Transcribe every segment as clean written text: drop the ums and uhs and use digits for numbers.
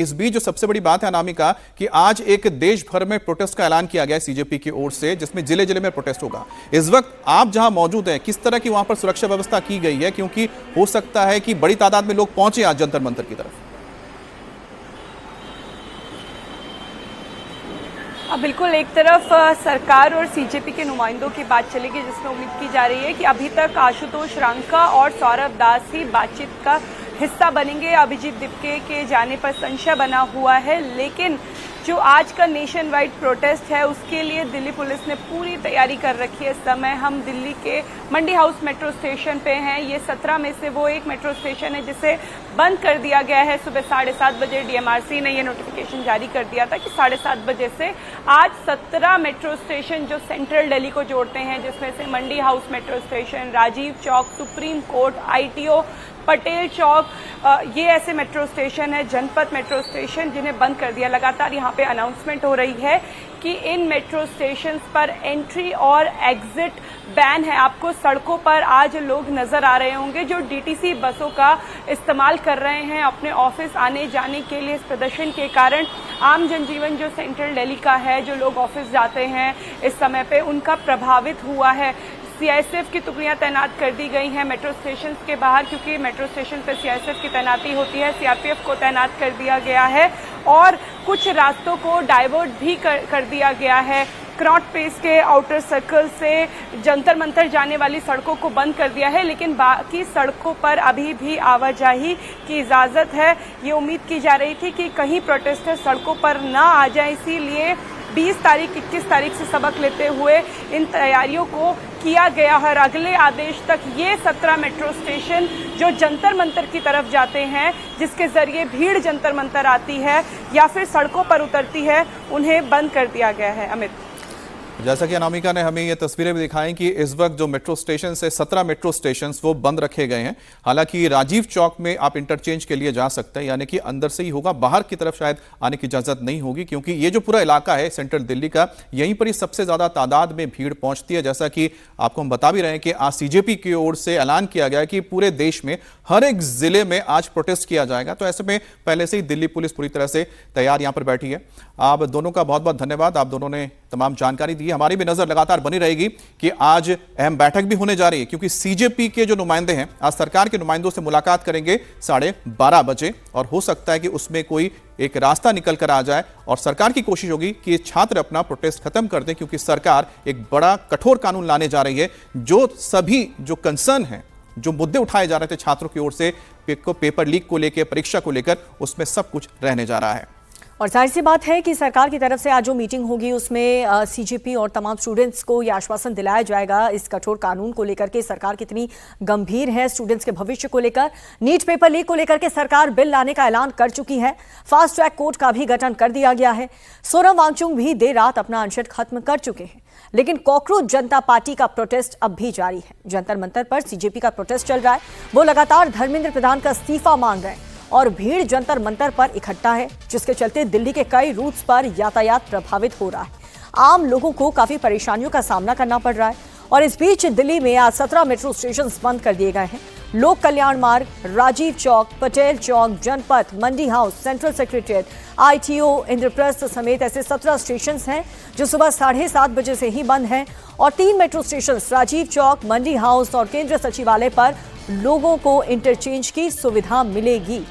इस बीच जो सबसे बड़ी बात है अनामिका कि आज एक देश भर में प्रोटेस्ट का ऐलान किया गया है सीजेपी की ओर से, जिसमें जिले जिले में प्रोटेस्ट होगा। इस वक्त आप जहां मौजूद हैं, किस तरह की वहां पर सुरक्षा व्यवस्था की गई है, क्योंकि हो सकता है कि बड़ी तादाद में लोग पहुंचे आज जंतर मंतर की तरफ। बिल्कुल, एक तरफ सरकार और सीजेपी के नुमाइंदों की बात चलेगी, जिसमें उम्मीद की जा रही है कि अभी तक आशुतोष रांका और सौरभ दास ही बातचीत का हिस्सा बनेंगे। अभिजीत दिपके के जाने पर संशय बना हुआ है, लेकिन जो आज का नेशन वाइड प्रोटेस्ट है उसके लिए दिल्ली पुलिस ने पूरी तैयारी कर रखी है। इस समय हम दिल्ली के मंडी हाउस मेट्रो स्टेशन पे हैं। ये 17 में से वो एक मेट्रो स्टेशन है जिसे बंद कर दिया गया है। सुबह 7:30 बजे डीएमआरसी ने ये नोटिफिकेशन जारी कर दिया था कि 7:30 बजे से आज 17 मेट्रो स्टेशन जो सेंट्रल दिल्ली को जोड़ते हैं, जिसमें से मंडी house metro station, Rajiv Chowk, supreme court, ITO, Patel चौक, ये ऐसे मेट्रो स्टेशन है, जनपथ मेट्रो स्टेशन, जिन्हें बंद कर दिया। लगातार यहाँ पे अनाउंसमेंट हो रही है कि इन मेट्रो स्टेशंस पर एंट्री और एग्जिट बैन है। आपको सड़कों पर आज लोग नजर आ रहे होंगे जो डीटीसी बसों का इस्तेमाल कर रहे हैं अपने ऑफिस आने जाने के लिए। इस प्रदर्शन के कारण आम जनजीवन जो सेंट्रल दिल्ली का है, जो लोग ऑफिस जाते हैं इस समय पे, उनका प्रभावित हुआ है। सीआईएसएफ की टुकड़ियां तैनात कर दी गई हैं मेट्रो स्टेशन के बाहर, क्योंकि मेट्रो स्टेशन पर सीआईएसएफ की तैनाती होती है। सीआरपीएफ को तैनात कर दिया गया है और कुछ रास्तों को डाइवर्ट भी कर दिया गया है। कनॉट प्लेस के आउटर सर्कल से जंतर मंतर जाने वाली सड़कों को बंद कर दिया है, लेकिन बाकी सड़कों पर अभी भी आवाजाही की इजाजत है। ये उम्मीद की जा रही थी कि कहीं प्रोटेस्टर सड़कों पर ना आ जाए, इसीलिए 20 तारीख 21 तारीख से सबक लेते हुए इन तैयारियों को किया गया है। अगले आदेश तक ये 17 मेट्रो स्टेशन जो जंतर मंतर की तरफ जाते हैं, जिसके जरिए भीड़ जंतर मंतर आती है या फिर सड़कों पर उतरती है, उन्हें बंद कर दिया गया है। अमित, जैसा कि अनामिका ने हमें ये तस्वीरें भी दिखाई कि इस वक्त जो मेट्रो स्टेशन है, 17 मेट्रो स्टेशन वो बंद रखे गए हैं। हालांकि राजीव चौक में आप इंटरचेंज के लिए जा सकते हैं, यानी कि अंदर से ही होगा, बाहर की तरफ शायद आने की इजाजत नहीं होगी, क्योंकि ये जो पूरा इलाका है सेंट्रल दिल्ली का, यहीं पर ही सबसे ज्यादा तादाद में भीड़ पहुंचती है। जैसा कि आपको हम बता भी रहे हैं कि आज सीजेपी की ओर से ऐलान किया गया कि पूरे देश में हर एक जिले में आज प्रोटेस्ट किया जाएगा। तो ऐसे में पहले से ही दिल्ली पुलिस पूरी तरह से तैयार यहां पर बैठी है। आप दोनों का बहुत बहुत धन्यवाद, आप दोनों ने तमाम जानकारी दी। हमारी भी नजर लगातार बनी रहेगी कि आज अहम बैठक भी होने जा रही है, क्योंकि सीजेपी के जो नुमाइंदे हैं आज सरकार के नुमाइंदों से मुलाकात करेंगे 12:30 बजे, और हो सकता है कि उसमें कोई एक रास्ता निकल कर आ जाए और सरकार की कोशिश होगी कि छात्र अपना प्रोटेस्ट खत्म कर दें, क्योंकि सरकार एक बड़ा कठोर कानून लाने जा रही है। जो सभी जो कंसर्न है, जो मुद्दे उठाए जा रहे थे छात्रों की ओर से, पेपर लीक को लेकर, परीक्षा को लेकर, उसमें सब कुछ रहने जा रहा है। और जाहिर सी बात है कि सरकार की तरफ से आज जो मीटिंग होगी उसमें सीजेपी और तमाम स्टूडेंट्स को यह आश्वासन दिलाया जाएगा इस कठोर कानून को लेकर के सरकार कितनी गंभीर है स्टूडेंट्स के भविष्य को लेकर। नीट पेपर लीक को लेकर के सरकार बिल लाने का ऐलान कर चुकी है। फास्ट ट्रैक कोर्ट का भी गठन कर दिया गया है। सोनम वांगचुक भी देर रात अपना अनशन खत्म कर चुके हैं, लेकिन कॉकरोच जनता पार्टी का प्रोटेस्ट अब भी जारी है। जंतर मंतर पर सीजेपी का प्रोटेस्ट चल रहा है। वो लगातार धर्मेंद्र प्रधान का इस्तीफा मांग रहे हैं और भीड़ जंतर मंतर पर इकट्ठा है, जिसके चलते दिल्ली के कई रूट्स पर यातायात प्रभावित हो रहा है। आम लोगों को काफी परेशानियों का सामना करना पड़ रहा है। और इस बीच दिल्ली में आज 17 मेट्रो स्टेशन बंद कर दिए गए हैं। Lok Kalyan Marg, Rajiv Chowk, Patel Chowk, Janpath, Mandi house, central secretariat, ITO, Indraprastha समेत ऐसे 17 स्टेशन हैं जो सुबह 7:30 बजे से ही बंद हैं। और 3 मेट्रो स्टेशन राजीव चौक, मंडी हाउस और केंद्रीय सचिवालय पर लोगों को इंटरचेंज की सुविधा मिलेगी।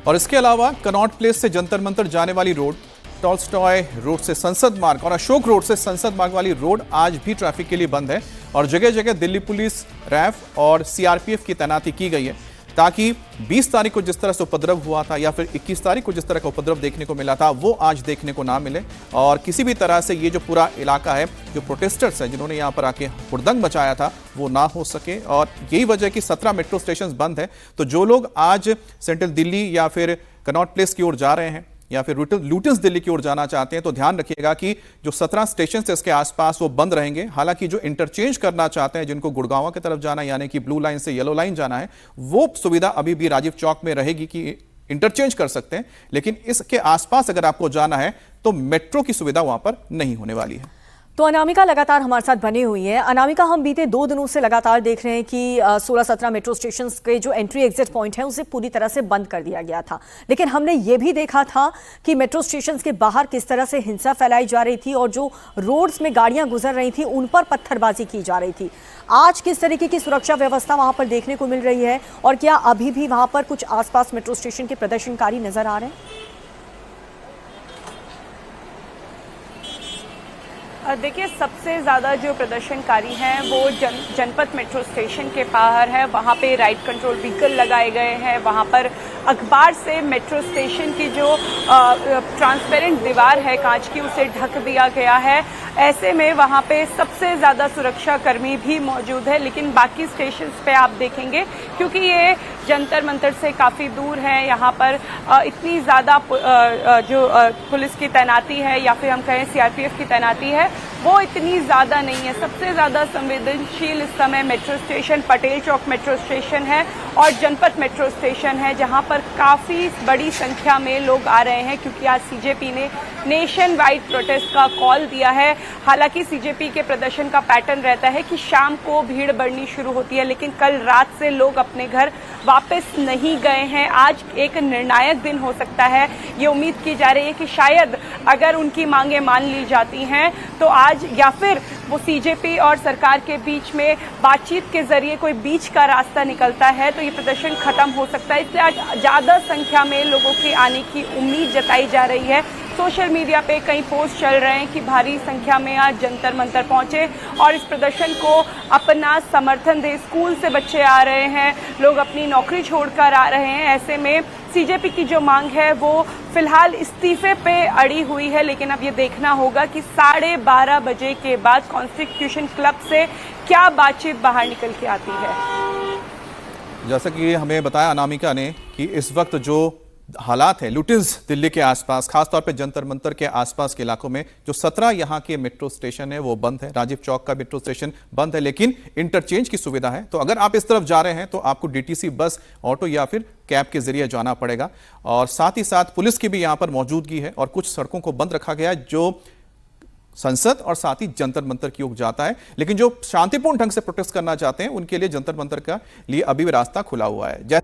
और इसके अलावा कनॉट प्लेस से जंतर मंतर जाने वाली रोड, टॉल्स्टॉय रोड से संसद मार्ग और अशोक रोड से संसद मार्ग वाली रोड आज भी ट्रैफिक के लिए बंद है। और जगह जगह दिल्ली पुलिस, रैफ और सीआरपीएफ की तैनाती की गई है, ताकि 20 तारीख को जिस तरह से उपद्रव हुआ था या फिर 21 तारीख को जिस तरह का उपद्रव देखने को मिला था, वो आज देखने को ना मिले। और किसी भी तरह से ये जो पूरा इलाका है, जो प्रोटेस्टर्स हैं जिन्होंने यहाँ पर आके हुड़दंग मचाया था, वो ना हो सके। और यही वजह कि 17 मेट्रो स्टेशन बंद है। तो जो लोग आज सेंट्रल दिल्ली या फिर कनॉट प्लेस की ओर जा रहे हैं या फिर लुटियंस दिल्ली की ओर जाना चाहते हैं, तो ध्यान रखिएगा कि जो 17 स्टेशन है इसके आसपास वो बंद रहेंगे। हालांकि जो इंटरचेंज करना चाहते हैं, जिनको गुड़गांव की तरफ जाना है, यानी कि ब्लू लाइन से येलो लाइन जाना है, वो सुविधा अभी भी राजीव चौक में रहेगी कि इंटरचेंज कर सकते हैं। लेकिन इसके आसपास अगर आपको जाना है तो मेट्रो की सुविधा वहां पर नहीं होने वाली है। तो अनामिका लगातार हमारे साथ बनी हुई है। अनामिका, हम बीते 2 दिनों से लगातार देख रहे हैं कि 16-17 मेट्रो स्टेशन के जो एंट्री एग्जिट पॉइंट है उसे पूरी तरह से बंद कर दिया गया था, लेकिन हमने ये भी देखा था कि मेट्रो स्टेशन के बाहर किस तरह से हिंसा फैलाई जा रही थी और जो रोड्स में गाड़ियां गुजर रही थी उन पर पत्थरबाजी की जा रही थी। आज किस तरीके की सुरक्षा व्यवस्था वहां पर देखने को मिल रही है और क्या अभी भी वहां पर कुछ आसपास मेट्रो स्टेशन के प्रदर्शनकारी नजर आ रहे हैं? देखिए, सबसे ज़्यादा जो प्रदर्शनकारी हैं वो जनपद मेट्रो स्टेशन के बाहर है। वहाँ पे राइट कंट्रोल व्हीकल लगाए गए हैं। वहाँ पर अखबार से मेट्रो स्टेशन की जो ट्रांसपेरेंट दीवार है कांच की, उसे ढक दिया गया है। ऐसे में वहाँ पे सबसे ज़्यादा सुरक्षा कर्मी भी मौजूद है, लेकिन बाकी स्टेशंस पे आप देखेंगे, क्योंकि ये जंतर मंतर से काफ़ी दूर है, यहाँ पर इतनी ज़्यादा जो पुलिस की तैनाती है या फिर हम कहें सीआरपीएफ की तैनाती है, वो इतनी ज़्यादा नहीं है। सबसे ज़्यादा संवेदनशील इस समय मेट्रो स्टेशन पटेल चौक मेट्रो स्टेशन है और जनपद मेट्रो स्टेशन है, जहाँ पर काफ़ी बड़ी संख्या में लोग आ रहे हैं, क्योंकि आज सीजेपी ने नेशन वाइड प्रोटेस्ट का कॉल दिया है। हालांकि सीजेपी के प्रदर्शन का पैटर्न रहता है कि शाम को भीड़ बढ़नी शुरू होती है, लेकिन कल रात से लोग अपने घर वापस नहीं गए हैं। आज एक निर्णायक दिन हो सकता है। ये उम्मीद की जा रही है कि शायद अगर उनकी मांगें मान ली जाती हैं तो आज या फिर वो सीजेपी और सरकार के बीच में बातचीत के जरिए कोई बीच का रास्ता निकलता है तो ये प्रदर्शन खत्म हो सकता है। इसलिए आज ज़्यादा संख्या में लोगों के आने की उम्मीद जताई जा रही है। सोशल मीडिया पे कई पोस्ट चल रहे हैं कि भारी संख्या में आज जंतर मंतर पहुंचे और इस प्रदर्शन को अपना समर्थन दे। स्कूल से बच्चे आ रहे हैं, लोग अपनी नौकरी छोड़कर आ रहे हैं। ऐसे में सीजेपी की जो मांग है वो फिलहाल इस्तीफे पे अड़ी हुई है, लेकिन अब ये देखना होगा कि 12:30 बजे के बाद कॉन्स्टिट्यूशन क्लब से क्या बातचीत बाहर निकल के आती है। जैसा कि हमें बताया अनामिका ने कि इस वक्त जो हालात है लुटिन्स दिल्ली के आसपास, खासतौर पे जंतर मंतर के आसपास के इलाकों में जो 17 यहाँ के मेट्रो स्टेशन है वो बंद है। राजीव चौक का मेट्रो स्टेशन बंद है, लेकिन इंटरचेंज की सुविधा है। तो अगर आप इस तरफ जा रहे हैं तो आपको डीटीसी बस, ऑटो या फिर कैब के जरिए जाना पड़ेगा। और साथ ही साथ पुलिस की भी यहाँ पर मौजूदगी है और कुछ सड़कों को बंद रखा गया है जो संसद और साथ ही जंतर मंतर की ओर जाता है। लेकिन जो शांतिपूर्ण ढंग से प्रोटेस्ट करना चाहते हैं उनके लिए जंतर मंतर का लिए अभी भी रास्ता खुला हुआ है।